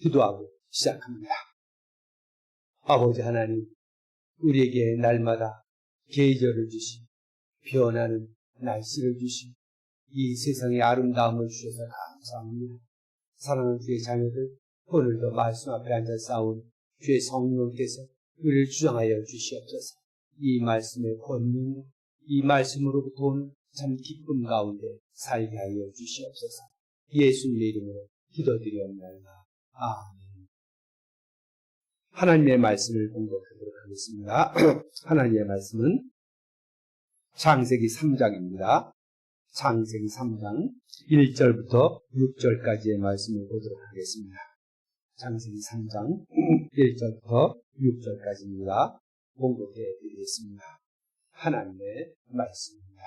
기도하고 시작합니다. 아버지 하나님, 우리에게 날마다 계절을 주시, 변하는 날씨를 주시, 이 세상의 아름다움을 주셔서 감사합니다. 사랑하는 주의 자녀들, 오늘도 말씀 앞에 앉아 싸운 주의 성령께서 우리를 주장하여 주시옵소서. 이 말씀의 권능, 이 말씀으로부터 오는 참 기쁨 가운데 살게 하여 주시옵소서. 예수님의 이름으로 기도드리옵나이다. 아멘. 하나님의 말씀을 공독하도록 하겠습니다. 하나님의 말씀은 창세기 3장입니다. 창세기 3장 1절부터 6절까지의 말씀을 보도록 하겠습니다. 창세기 3장 1절부터 6절까지입니다. 공독해 드리겠습니다. 하나님의 말씀입니다.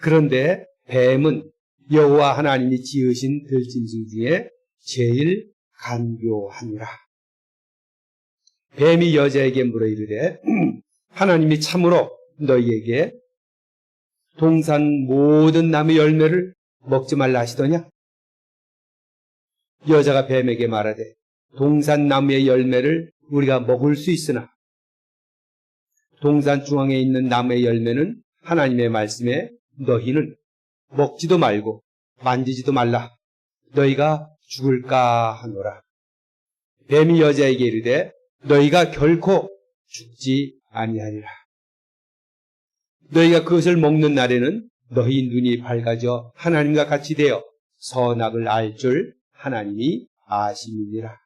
그런데 뱀은 여호와 하나님이 지으신 들짐승 중에 제일 간교하니라. 뱀이 여자에게 물어 이르되 하나님이 참으로 너희에게 동산 모든 나무 열매를 먹지 말라 하시더냐? 여자가 뱀에게 말하되 동산 나무의 열매를 우리가 먹을 수 있으나 동산 중앙에 있는 나무의 열매는 하나님의 말씀에 너희는 먹지도 말고 만지지도 말라. 너희가 죽을까 하노라. 뱀이 여자에게 이르되 너희가 결코 죽지 아니하리라. 너희가 그것을 먹는 날에는 너희 눈이 밝아져 하나님과 같이 되어 선악을 알 줄 하나님이 아심이니라.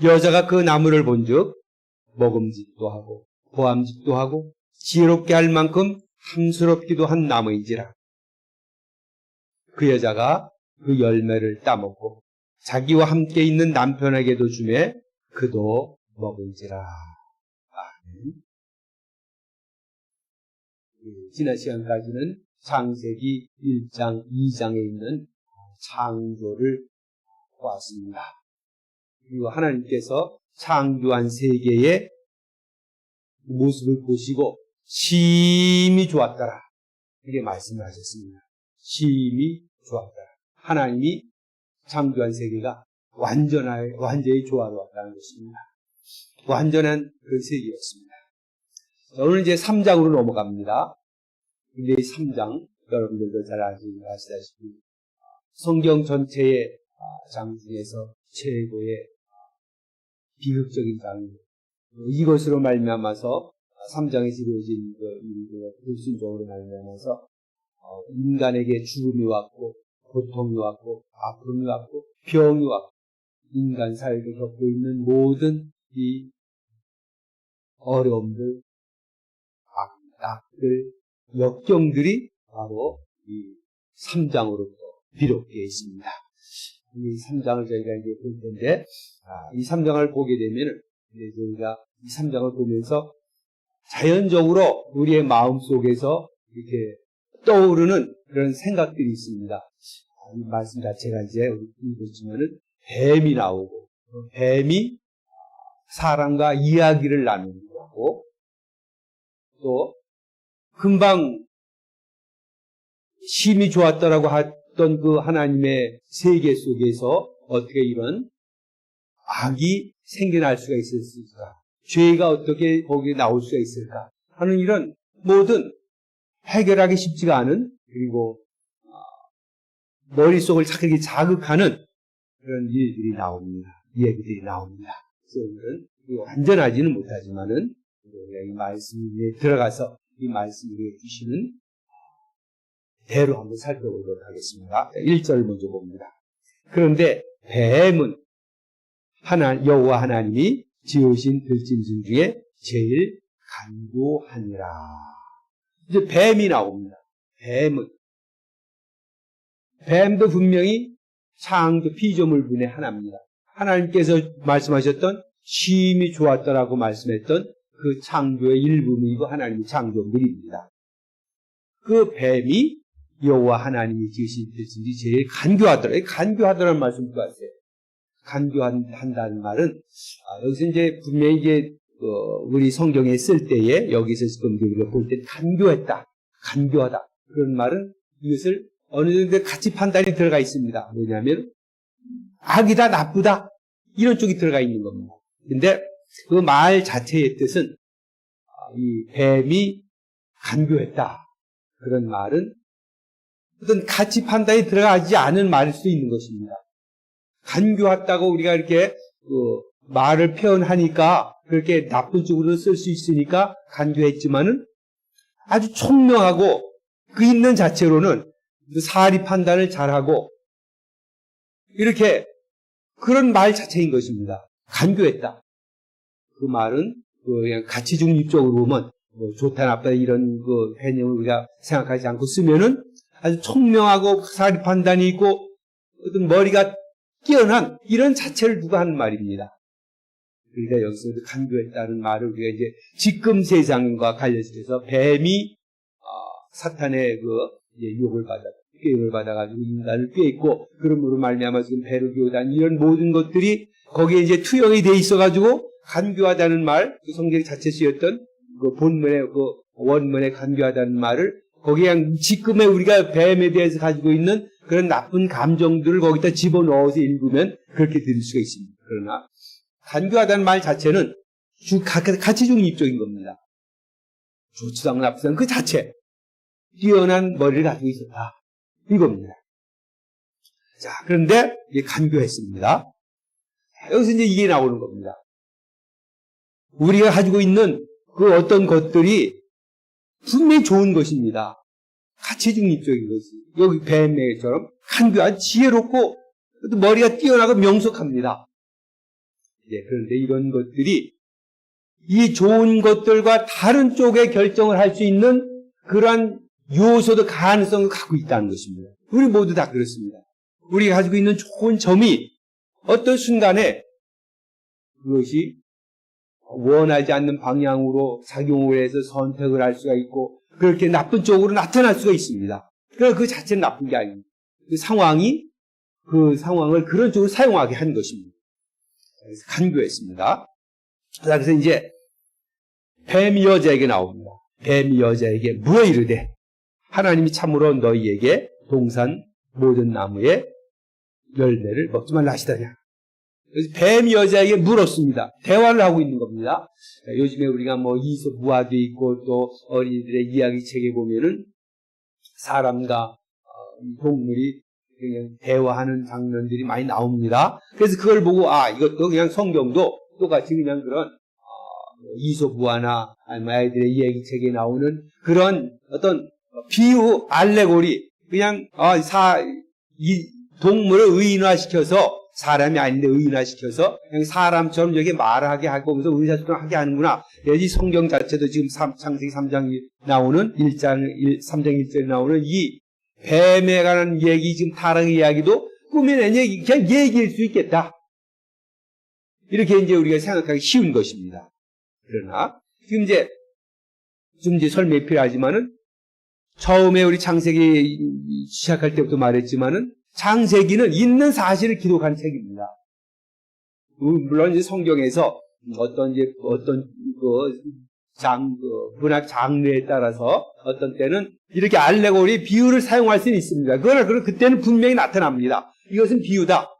여자가 그 나무를 본즉 먹음직도 하고 보암직도 하고 지혜롭게 할 만큼 탐스럽기도 한 나무인지라. 그 여자가 그 열매를 따먹고 자기와 함께 있는 남편에게도 주매 그도 먹은지라. 아멘. 지난 시간까지는 창세기 1장, 2장에 있는 창조를 보았습니다. 그리고 하나님께서 창조한 세계의 모습을 보시고 심히 좋았더라. 이렇게 말씀을 하셨습니다. 심히 좋았더라. 하나님이 창조한 세계가 완전히 조화로웠다는 것입니다. 완전한 그 세계였습니다. 자, 오늘 이제 3장으로 넘어갑니다. 근데 이 3장, 여러분들도 잘 아시다시피 성경 전체의 장 중에서 최고의 비극적인 장입니다. 이것으로 말미암아서 3장에서 이루어진 불순종으로 말미암아서 인간에게 죽음이 왔고 고통이 왔고 아픔이 왔고 병이 왔고 인간 사회를 겪고 있는 모든 이 어려움들, 악들, 역경들이 바로 이 3장으로부터 비롯되어 있습니다. 이 3장을 저희가 이제 볼 텐데, 이 3장을 보게 되면, 저희가 이 3장을 보면서 자연적으로 우리의 마음 속에서 이렇게 떠오르는 그런 생각들이 있습니다. 이 말씀 자체가 이제 읽어보시면은 뱀이 나오고, 뱀이 사람과 이야기를 나누기도 하고, 또 금방 심히 좋았다라고 했던 그 하나님의 세계 속에서 어떻게 이런 악이 생겨날 수가 있었을까? 죄가 어떻게 거기에 나올 수가 있을까? 하는 이런 모든 해결하기 쉽지가 않은, 그리고 머릿속을 자꾸 자극하는 그런 일들이 나옵니다. 얘기들이 나옵니다. 그래서 오늘은 완전하지는 못하지만은 우리가 이 말씀에 들어가서 이 말씀을 주시는 대로 한번 살펴보도록 하겠습니다. 1절 먼저 봅니다. 그런데 뱀은 여호와 하나님이 지으신 들짐승 중에 제일 간교하니라. 이제 뱀이 나옵니다. 뱀도 분명히 창조 피조물분의 하나입니다. 하나님께서 말씀하셨던 심히 좋았더라고 말씀했던 그 창조의 일부분이고 하나님의 창조물입니다. 그 뱀이 여호와 하나님이 지으신 들짐승이 제일 간교하더라. 간교하더라는 말씀 들어봤어요. 간교한다는 말은 여기서 이제 분명히 이제 우리 성경에 쓸 때에 여기서 지금 우리가 볼 때 간교하다 그런 말은 이것을 어느 정도 가치 판단이 들어가 있습니다. 왜냐하면 악이다, 나쁘다 이런 쪽이 들어가 있는 겁니다. 근데 그 말 자체의 뜻은 이 뱀이 간교했다. 그런 말은 어떤 가치 판단이 들어가지 않은 말일 수도 있는 것입니다. 간교했다고 우리가 이렇게 말을 표현하니까 그렇게 나쁜 쪽으로 쓸 수 있으니까 간교했지만은 아주 총명하고 그 있는 자체로는 사리 판단을 잘하고 이렇게 그런 말 자체인 것입니다. 간교했다. 그 말은 그냥 가치 중립적으로 보면 좋다 나쁘다 이런 그 개념을 우리가 생각하지 않고 쓰면은 아주 총명하고 사리 판단이 있고 어떤 머리가 뛰어난 이런 자체를 누가 하는 말입니다. 그러니까 여기서 간교했다는 말을 우리가 이제 지금 세상과 관련해서 뱀이 사탄의 유혹을 받아가지고 인간을 꾀있고 그러므로 말미암아 지금 배를 교단 이런 모든 것들이 거기에 이제 투영이 돼 있어가지고 간교하다는 말, 그 성경 자체 쓰였던 그 본문의 그 원문에 간교하다는 말을 거기에 그냥 지금의 우리가 뱀에 대해서 가지고 있는 그런 나쁜 감정들을 거기다 집어넣어서 읽으면 그렇게 들을 수가 있습니다. 그러나 간교하다는 말 자체는 가치 중립적인 겁니다. 좋지도 않고 나쁘지 않고 그 자체 뛰어난 머리를 가지고 있었다. 이겁니다. 자, 그런데 이게 간교했습니다. 여기서 이제 이게 나오는 겁니다. 우리가 가지고 있는 그 어떤 것들이 분명히 좋은 것입니다. 가치 중립적인 것이. 여기 뱀에처럼 간교한 지혜롭고 머리가 뛰어나고 명석합니다. 그런데 이런 것들이 이 좋은 것들과 다른 쪽에 결정을 할 수 있는 그러한 요소도 가능성을 갖고 있다는 것입니다. 우리 모두 다 그렇습니다. 우리가 가지고 있는 좋은 점이 어떤 순간에 그것이 원하지 않는 방향으로 작용을 해서 선택을 할 수가 있고 그렇게 나쁜 쪽으로 나타날 수가 있습니다. 그러나 그 자체는 나쁜 게 아닙니다. 그 상황이 그 상황을 그런 쪽으로 사용하게 한 것입니다. 그래서 간교했습니다. 그래서 이제 뱀이 여자에게 나옵니다. 뱀이 여자에게 물어 이르되 하나님이 참으로 너희에게 동산 모든 나무의 열매를 먹지 말라 하시다냐. 그래서 뱀이 여자에게 물었습니다. 대화를 하고 있는 겁니다. 요즘에 우리가 이솝 무화도 있고 또 어린이들의 이야기 책에 보면은 사람과 동물이 그냥 대화하는 장면들이 많이 나옵니다. 그래서 그걸 보고 이것도 그냥 성경도 똑같이 그냥 그런 이솝 무화나 아니면 아이들의 이야기 책에 나오는 그런 어떤 비유 알레고리 그냥 이 동물을 의인화시켜서 사람이 아닌데 의인화시켜서 그냥 사람처럼 이렇게 말하게 하고 의사소통을 하게 하는구나. 이 성경 자체도 지금 창세기 3장 나오는 3장 1절에 나오는 이 뱀에 관한 얘기 지금 타락의 이야기도 꾸며낸 얘기 그냥 얘기일 수 있겠다. 이렇게 이제 우리가 생각하기 쉬운 것입니다. 그러나 지금 이제 설명이 필요하지만은 처음에 우리 창세기 시작할 때부터 말했지만은 창세기는 있는 사실을 기록한 책입니다. 물론 이제 성경에서 어떤 문학 장르에 따라서 어떤 때는 이렇게 알레고리 비유를 사용할 수는 있습니다. 그러나 그때는 분명히 나타납니다. 이것은 비유다.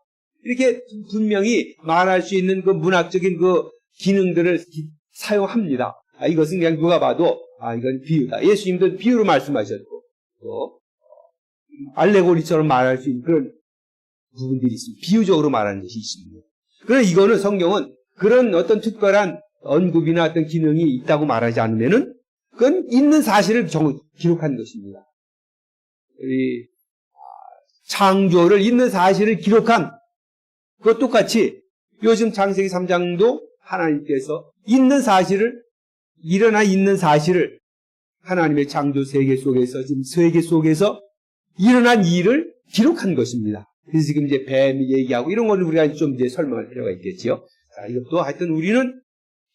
이렇게 분명히 말할 수 있는 그 문학적인 그 기능들을 사용합니다. 이것은 그냥 누가 봐도 이건 비유다. 예수님도 비유로 말씀하셨고 또 알레고리처럼 말할 수 있는 그런 부분들이 있습니다. 비유적으로 말하는 것이 있습니다. 그러나 이거는 성경은 그런 어떤 특별한 언급이나 어떤 기능이 있다고 말하지 않으면은 그건 있는 사실을 기록한 것입니다. 이 창조를 있는 사실을 기록한 그것 똑같이 요즘 창세기 3장도 하나님께서 일어나 있는 사실을 하나님의 창조 세계 속에서 지금 세계 속에서 일어난 일을 기록한 것입니다. 그래서 지금 이제 뱀이 얘기하고 이런 거는 우리가 좀 이제 설명할 필요가 있겠지요. 자, 이것도 하여튼 우리는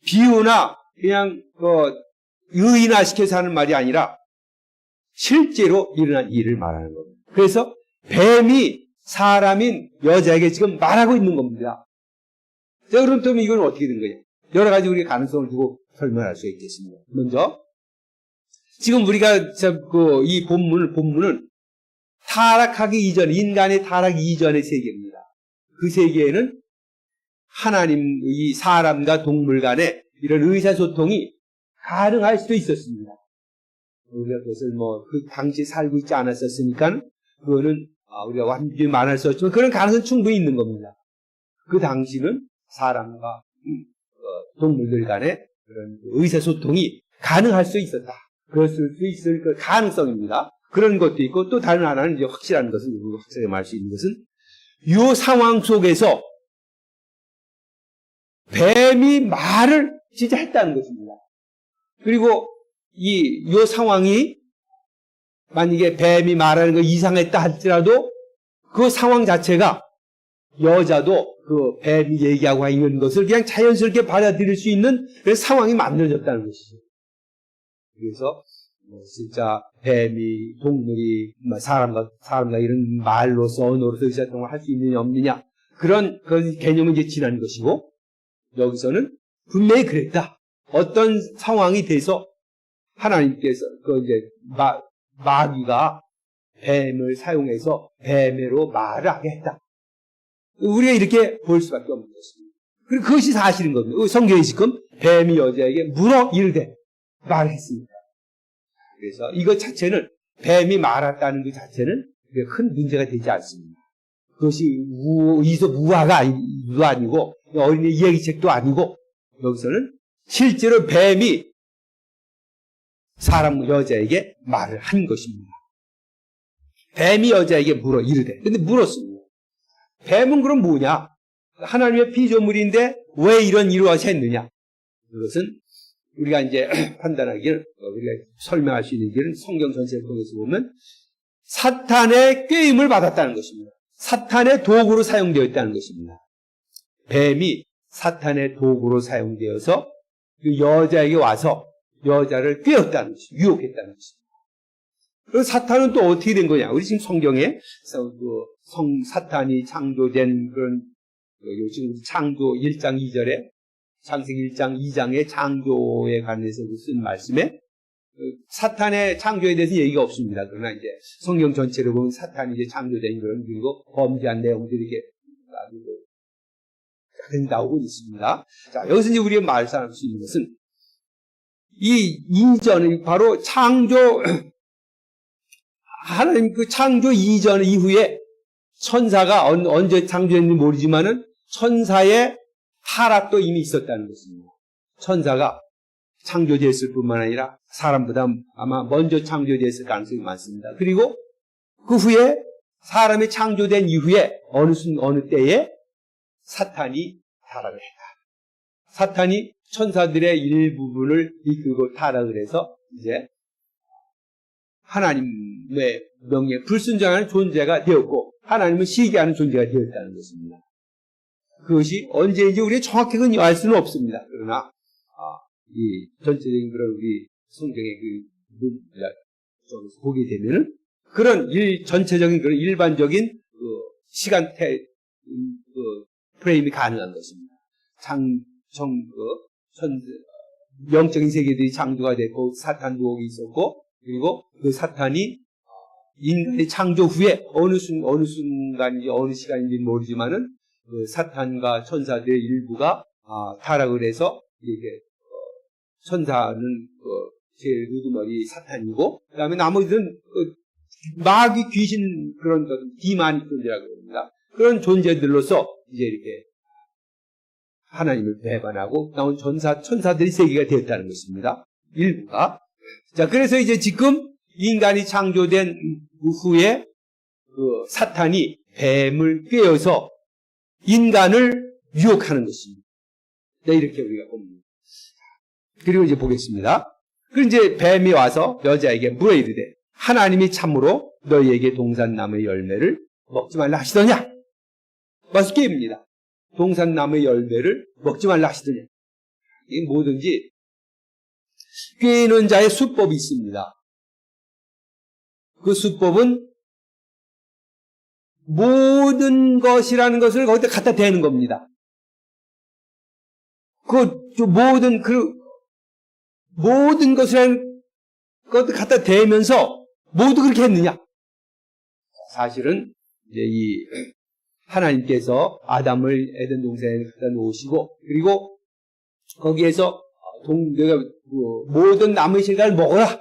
비유나 그냥 의인화시켜서 하는 말이 아니라 실제로 일어난 일을 말하는 겁니다. 그래서 뱀이 사람인 여자에게 지금 말하고 있는 겁니다. 자, 그럼 이건 어떻게 된 거예요? 여러 가지 우리가 가능성을 두고 설명할 수 있겠습니다. 먼저 지금 우리가 이 본문은 타락하기 이전, 인간의 타락 이전의 세계입니다. 그 세계에는 하나님, 이 사람과 동물 간의 이런 의사소통이 가능할 수도 있었습니다. 우리가 그것을 그 당시에 살고 있지 않았었으니까, 그거는 우리가 완전히 말할 수 없지만, 그런 가능성은 충분히 있는 겁니다. 그 당시는 사람과 동물들 간의 그런 의사소통이 가능할 수 있었다. 그럴 수 있을 그 가능성입니다. 그런 것도 있고, 또 다른 하나는 이제 확실한 것은, 확실하게 말할 수 있는 것은, 이 상황 속에서 뱀이 말을 진짜 했다는 것입니다. 그리고 이 상황이 만약에 뱀이 말하는 거 이상했다 할지라도 그 상황 자체가 여자도 그 뱀이 얘기하고 있는 것을 그냥 자연스럽게 받아들일 수 있는 그런 상황이 만들어졌다는 것이죠. 그래서 진짜 뱀이 동물이 사람과 이런 말로서 언어로서 의사소통을 할 수 있느냐 없느냐 그런 개념은 이제 지난 것이고, 여기서는 분명히 그랬다. 어떤 상황이 돼서 하나님께서 마귀가 뱀을 사용해서 뱀으로 말을 하게 했다. 우리가 이렇게 볼 수밖에 없는 것입니다. 그리고 그것이 사실인 겁니다. 성경이 지금 뱀이 여자에게 물어 이르되 말했습니다. 그래서 이것 자체는 뱀이 말했다는 것 자체는 큰 문제가 되지 않습니다. 그것이 무화가 아니고 어린이 이야기책도 아니고, 여기서는 실제로 뱀이 사람 여자에게 말을 한 것입니다. 뱀이 여자에게 물어 이르되, 근데 물었습니다. 뱀은 그럼 뭐냐? 하나님의 피조물인데 왜 이런 일을 했느냐? 이것은 우리가 이제 판단하기를, 우리가 설명할 수 있는 길은 성경 전체를 통해서 보면 사탄의 꾀임을 받았다는 것입니다. 사탄의 도구로 사용되었다는 것입니다. 뱀이 사탄의 도구로 사용되어서 그 여자에게 와서 여자를 꾀었다는 것입니다. 유혹했다는 것입니다. 그럼 사탄은 또 어떻게 된 거냐? 우리 지금 성경에 사탄이 창조된 그런, 지금 창조 1장 2절에, 창세기 1장 2장의 창조에 관해서 쓴 말씀에 사탄의 창조에 대해서 얘기가 없습니다. 그러나 이제 성경 전체를 보면 사탄이 이제 창조된 그런, 그리고 범죄한 내용들이 이렇게 나오고 있습니다. 자, 여기서 이제 우리가 말할 수 있는 것은 이 이전은 바로 하나님 그 창조 이전 이후에 천사가 언제 창조했는지 모르지만은 천사의 타락도 이미 있었다는 것입니다. 천사가 창조되었을 뿐만 아니라 사람보다 아마 먼저 창조되었을 가능성이 많습니다. 그리고 그 후에 사람이 창조된 이후에 어느 때에 사탄이 타락을 했다. 사탄이 천사들의 일부분을 이끌고 타락을 해서 이제 하나님의 명령에 불순종하는 존재가 되었고, 하나님을 시기하는 존재가 되었다는 것입니다. 그것이 언제인지 우리가 정확하게 알 수는 없습니다. 그러나 이 전체적인 그런 우리 성경의 보게 되면은 그런 전체적인 그런 일반적인 시간 프레임이 가능한 것입니다. 영적인 세계들이 창조가 됐고, 사탄 도옥이 있었고, 그리고 그 사탄이 인간의 창조 후에 어느 순간인지 어느 시간인지 모르지만은 그 사탄과 천사들의 일부가 타락을 해서 이게 천사는 제일 우두머리 사탄이고, 그다음에 나머지는 마귀 귀신 그런 디마닉 존재라고 합니다. 그런 존재들로서 이제 이렇게 하나님을 배반하고 나온 천사들이 세계가 되었다는 것입니다. 일부가. 자, 그래서 이제 지금 인간이 창조된 후에 그 사탄이 뱀을 꿰어서 인간을 유혹하는 것입니다. 네, 이렇게 우리가 봅니다. 그리고 이제 보겠습니다. 그리고 이제 뱀이 와서 여자에게 물어 이르되 하나님이 참으로 너희에게 동산나무의 열매를 먹지 말라 하시더냐? 와서 깨입니다. 동산나무의 열매를 먹지 말라 하시더냐? 이게 뭐든지 꿰는 자의 수법이 있습니다. 그 수법은 모든 것이라는 것을 거기다 갖다 대는 겁니다. 모든 것이라는 것을 갖다 대면서 모두 그렇게 했느냐? 사실은 이제 이 하나님께서 아담을 에덴 동산에 갖다 놓으시고 그리고 거기에서 내가 모든 나무의 실과를 먹어라.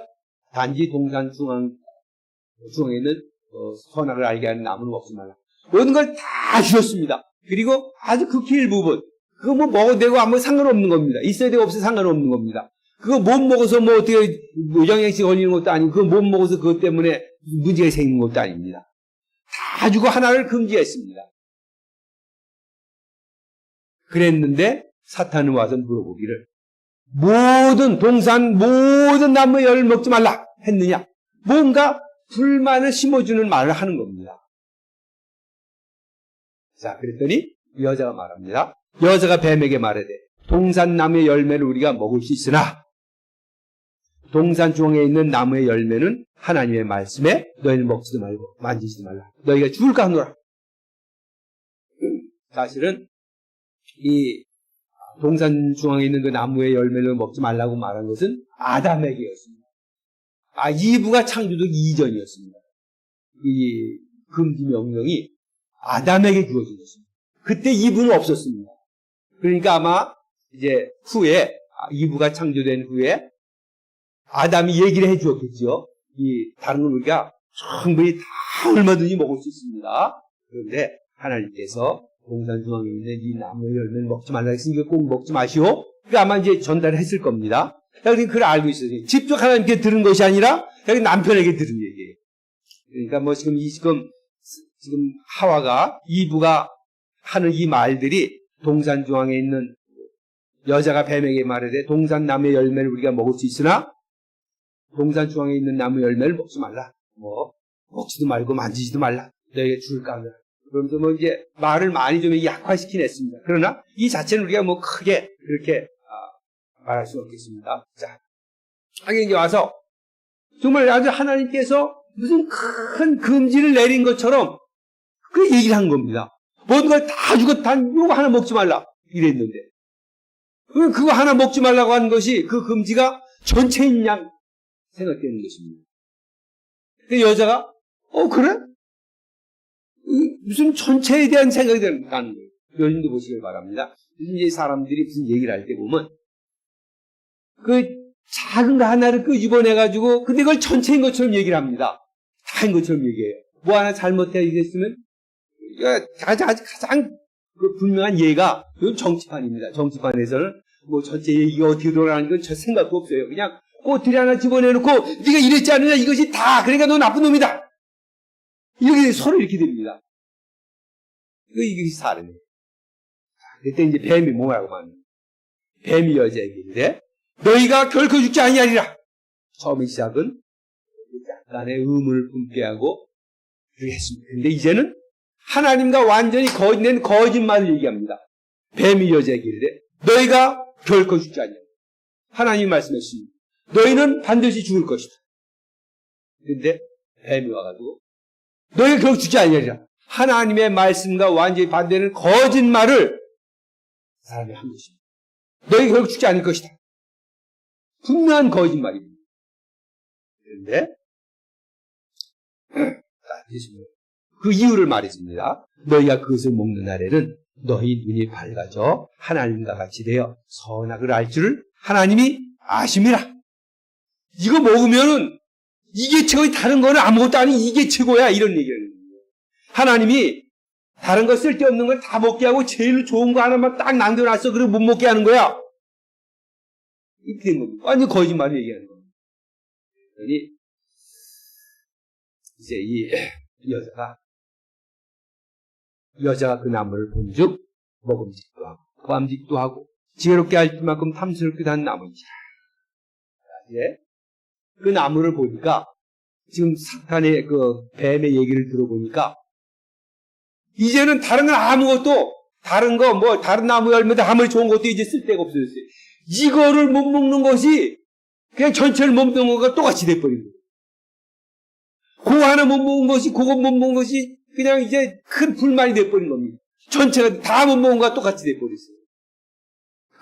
단지 동산 중앙에 있는 선악을 알게 하는 나무는 먹지 말라. 모든 걸 다 주셨습니다. 그리고 아주 극히 일부분 그거 뭐 먹어도 되고 아무 상관없는 겁니다. 있어야 되고 없어도 상관없는 겁니다. 그거 못 먹어서 뭐 어떻게 영양식 걸리는 것도 아니고 그거 못 먹어서 그것 때문에 문제가 생기는 것도 아닙니다. 다 주고 하나를 금지했습니다. 그랬는데 사탄은 와서 물어보기를 모든 동산 모든 나무의 열을 먹지 말라 했느냐? 뭔가 불만을 심어주는 말을 하는 겁니다. 자, 그랬더니 여자가 말합니다. 여자가 뱀에게 말하되 동산 나무의 열매를 우리가 먹을 수 있으나 동산 중앙에 있는 나무의 열매는 하나님의 말씀에 너희는 먹지도 말고 만지지도 말라. 너희가 죽을까 하노라. 사실은 이 동산 중앙에 있는 그 나무의 열매를 먹지 말라고 말한 것은 아담에게였습니다. 이브가 창조되기 이전이었습니다. 이 금지 명령이 아담에게 주어진 것입니다. 그때 이브는 없었습니다. 그러니까 아마 이제 후에 이브가 창조된 후에 아담이 얘기를 해주었겠죠. 이 다른 걸 우리가 충분히 다 얼마든지 먹을 수 있습니다. 그런데 하나님께서 동산 중앙에 있는 이 나무의 열매는 먹지 말라 했으니까 꼭 먹지 마시오. 그러니까 아마 이제 전달을 했을 겁니다. 그러니까 그걸 알고 있어요. 직접 하나님께 들은 것이 아니라 그냥 남편에게 들은 얘기예요. 그러니까 뭐 지금 하와가 이브가 하는 이 말들이 동산 중앙에 있는 여자가 뱀에게 말하되 동산 나무의 열매를 우리가 먹을 수 있으나 동산 중앙에 있는 나무 열매를 먹지 말라. 뭐 먹지도 말고 만지지도 말라. 너에게 죽을까 하노라. 그러면서 뭐 이제 말을 많이 좀 약화시킨 했습니다. 그러나 이 자체는 우리가 뭐 크게 그렇게 말할 수 없겠습니다. 자, 여기 이제 와서 정말 아주 하나님께서 무슨 큰 금지를 내린 것처럼 그 얘기를 한 겁니다. 모든 걸 다 주고 단 요거 하나 먹지 말라 이랬는데 그거 하나 먹지 말라고 하는 것이 그 금지가 전체인 양 생각되는 것입니다. 그 여자가 그래? 무슨 전체에 대한 생각이 나는 거예요. 요즘도 보시길 바랍니다. 요즘 이제 사람들이 무슨 얘기를 할 때 보면 그 작은 거 하나를 끄집어내가지고 근데 그걸 전체인 것처럼 얘기를 합니다. 다인 것처럼 얘기해요. 뭐 하나 잘못해 이랬으면 가장 그 분명한 예가 이건 정치판입니다. 정치판에서는 뭐 전체 얘기가 어떻게 돌아가는 건 저 생각도 없어요. 그냥 꼬투리 하나 집어내놓고 네가 이랬지 않느냐 이것이 다 그러니까 너 나쁜 놈이다. 이렇게 서로 이렇게 됩니다. 이게 사람이에요. 그때 이제 뱀이 뭐라고 하는 뱀이 여자에게 이르되 너희가 결코 죽지 아니하리라. 처음의 시작은 약간의 의문을 품게 하고 그렇게 했습니다. 근데 이제는 하나님과 완전히 거짓된 거짓말을 얘기합니다. 뱀이 여자에게 이르되 너희가 결코 죽지 아니하리라. 하나님이 말씀했습니다. 너희는 반드시 죽을 것이다. 그런데 뱀이 와가지고 너희가 결코 죽지 아니하리라. 하나님의 말씀과 완전히 반대는 거짓말을 사람이 한 것입니다. 너희가 결코 죽지 않을 것이다. 분명한 거짓말입니다. 그런데 그 이유를 말해줍니다. 너희가 그것을 먹는 날에는 너희 눈이 밝아져 하나님과 같이 되어 선악을 알 줄을 하나님이 아심이라. 이거 먹으면은 이게 최고지 다른 거는 아무것도 아닌 이게 최고야 이런 얘기를 하는 거예요. 하나님이 다른 거 쓸데없는 걸 다 먹게 하고 제일 좋은 거 하나만 딱 남겨놨어. 그리고 못 먹게 하는 거야. 이렇게 된 겁니다. 완전 거짓말을 얘기하는 겁니다. 그러니 이제 이 여자가 그 나무를 본즉 먹음직도 하고 보암직도 하고 지혜롭게 할 만큼 탐스럽기도 한 나무이지라. 예? 그 나무를 보니까 지금 사탄의 그 뱀의 얘기를 들어보니까 이제는 다른 건 아무것도 다른 거 뭐 다른 나무 열매도 아무리 좋은 것도 이제 쓸데가 없어졌어요. 이거를 못 먹는 것이 그냥 전체를 못 먹는 것과 똑같이 돼버린 거예요. 그거 하나 못 먹은 것이 그거 못 먹은 것이 그냥 이제 큰 불만이 돼버린 겁니다. 전체가 다 못 먹은 것과 똑같이 돼버렸어요.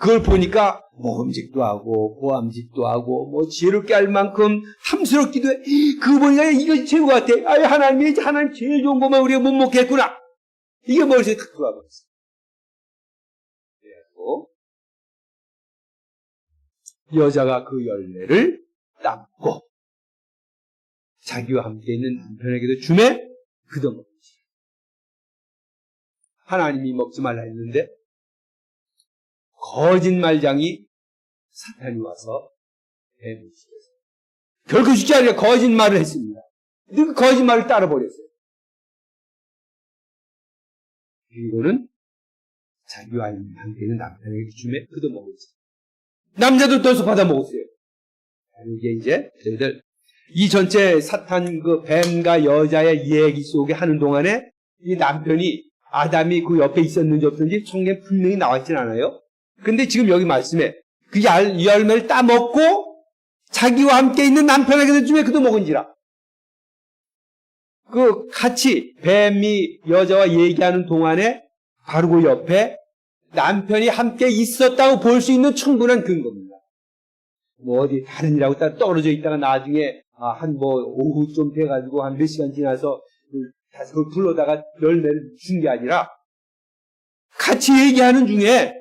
그걸 보니까 모험직도 하고 보암직도 하고 뭐 지혜롭게 할 만큼 탐스럽기도 해. 그거 보니까 이거 최고 같아. 아유, 하나님 제일 좋은 것만 우리가 못 먹겠구나. 이게 머릿속에 탁 들어와 버렸어. 그래갖고 여자가 그 열매를 따먹고 자기와 함께 있는 남편에게도 주매 그도먹지. 하나님이 먹지 말라 했는데 거짓말장이 사탄이 와서 뱀을 시켰어요. 결국 죽지 않으려 거짓말을 했습니다. 그 거짓말을 따라버렸어요. 그리고는 자기와 함께 있는 남편에게 주매 그도먹었지. 남자도 떠서 받아 먹었어요. 이게 이제 저희들 이 전체 사탄 그 뱀과 여자의 얘기 속에 하는 동안에 이 남편이 아담이 그 옆에 있었는지 없었는지 성경에 분명히 나와 있진 않아요. 근데 지금 여기 말씀에 그 열매를 따먹고 자기와 함께 있는 남편에게도 주매 그도 먹은지라. 그 같이 뱀이 여자와 얘기하는 동안에 바로 그 옆에 남편이 함께 있었다고 볼 수 있는 충분한 근거입니다. 뭐 어디 다른 일하고 떨어져 있다가 나중에 한 뭐 오후 좀 돼가지고 한 몇 시간 지나서 다시 그걸 불러다가 열매를 준 게 아니라 같이 얘기하는 중에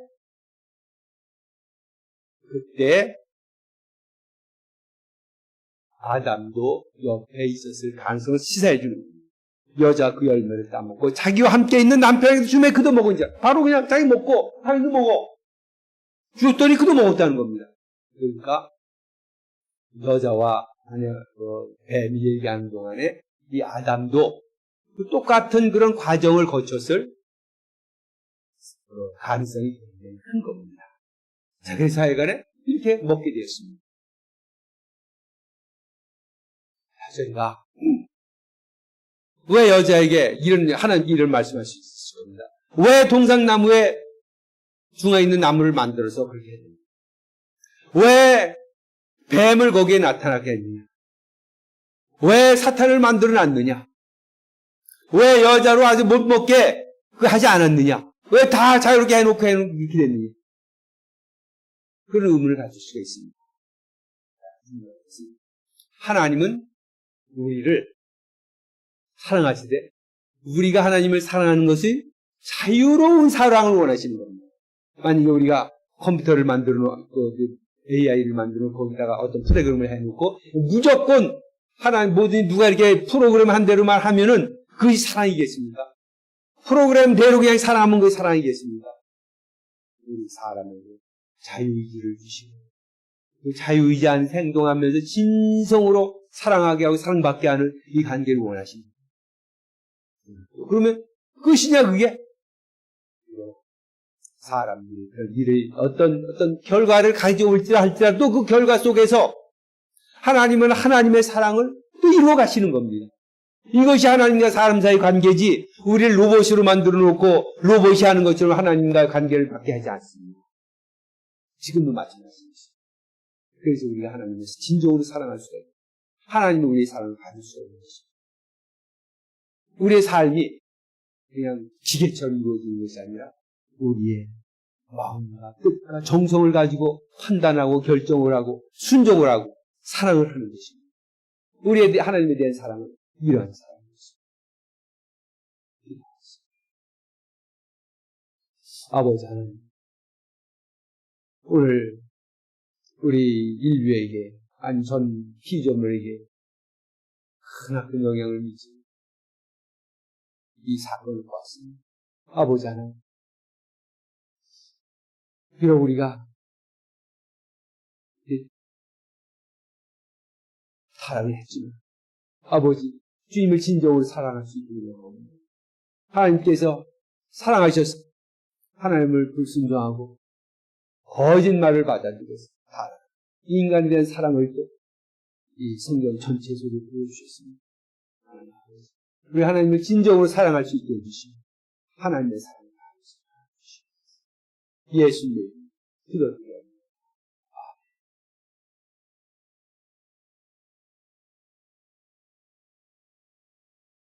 그때 아담도 옆에 있었을 가능성을 시사해 주는 겁니다. 여자 그 열매를 따먹고 자기와 함께 있는 남편에게 주매 그도 먹은 자. 바로 그냥 자기 먹고 자기도 먹어. 줬더니 그도 먹었다는 겁니다. 그러니까 여자와 뱀이 얘기하는 동안에 이 아담도 그 똑같은 그런 과정을 거쳤을 가능성이 굉장히 큰 겁니다. 자, 그래서 하여간에 이렇게 먹게 되었습니다. 저희가 왜 여자에게 하나님 이런 말씀할 수 있을 겁니다. 왜 동상나무에 중앙에 있는 나무를 만들어서 그렇게 했느냐? 왜 뱀을 거기에 나타나게 했느냐? 왜 사탄을 만들어 놨느냐? 왜 여자로 아주 못 먹게 하지 않았느냐? 왜 다 자유롭게 해놓고 이렇게 됐느냐? 그런 의문을 가질 수가 있습니다. 하나님은 우리를 사랑하시되 우리가 하나님을 사랑하는 것이 자유로운 사랑을 원하시는 겁니다. 만약에 우리가 컴퓨터를 만들어 놓고 AI를 만들어 놓고 거기다가 어떤 프로그램을 해놓고 무조건 하나님 뭐든 누가 이렇게 프로그램 한 대로만 하면은 그것이 사랑이겠습니까? 프로그램대로 그냥 사랑하면 그게 사랑이겠습니까? 우리 사람에게 자유의지를 주시고 그 자유의지 안에서 행동하면서 진성으로 사랑하게 하고 사랑받게 하는 이 관계를 원하십니다. 그러면 끝이냐 그게? 사람들이 어떤 결과를 가져올지라 할지라도 그 결과 속에서 하나님은 하나님의 사랑을 또 이루어 가시는 겁니다. 이것이 하나님과 사람 사이의 관계지 우리를 로봇으로 만들어 놓고 로봇이 하는 것처럼 하나님과의 관계를 갖게 하지 않습니다. 지금도 마찬가지입니다. 그래서 우리가 하나님을 진정으로 사랑할 수가 있고 하나님은 우리의 사랑을 받을 수가 있는 것입니다. 우리의 삶이 그냥 기계처럼 이루어지는 것이 아니라 우리의 마음과 뜻과 정성을 가지고 판단하고 결정을 하고 순종을 하고 사랑을 하는 것입니다. 우리의 하나님에 대한 사랑은 이러한 사랑이었습니다. 아버지 하나님, 오늘 우리 인류에게 아니 전 피조물에게 크나큰 영향을 미친 이 사건을 보았습니다. 아버지 하나님, 비록 우리가 사랑을 했지만 아버지 주님을 진정으로 사랑할 수 있는 영혼입니다. 하나님께서 사랑하셔서 하나님을 불순종하고 거짓말을 받아들여서 인간에 대한 사랑을 또 이 성경 전체 속에 보여주셨습니다. 우리 하나님을 진정으로 사랑할 수 있게 해주시고 하나님의 사랑을 받으시고 예수님 기도드려요.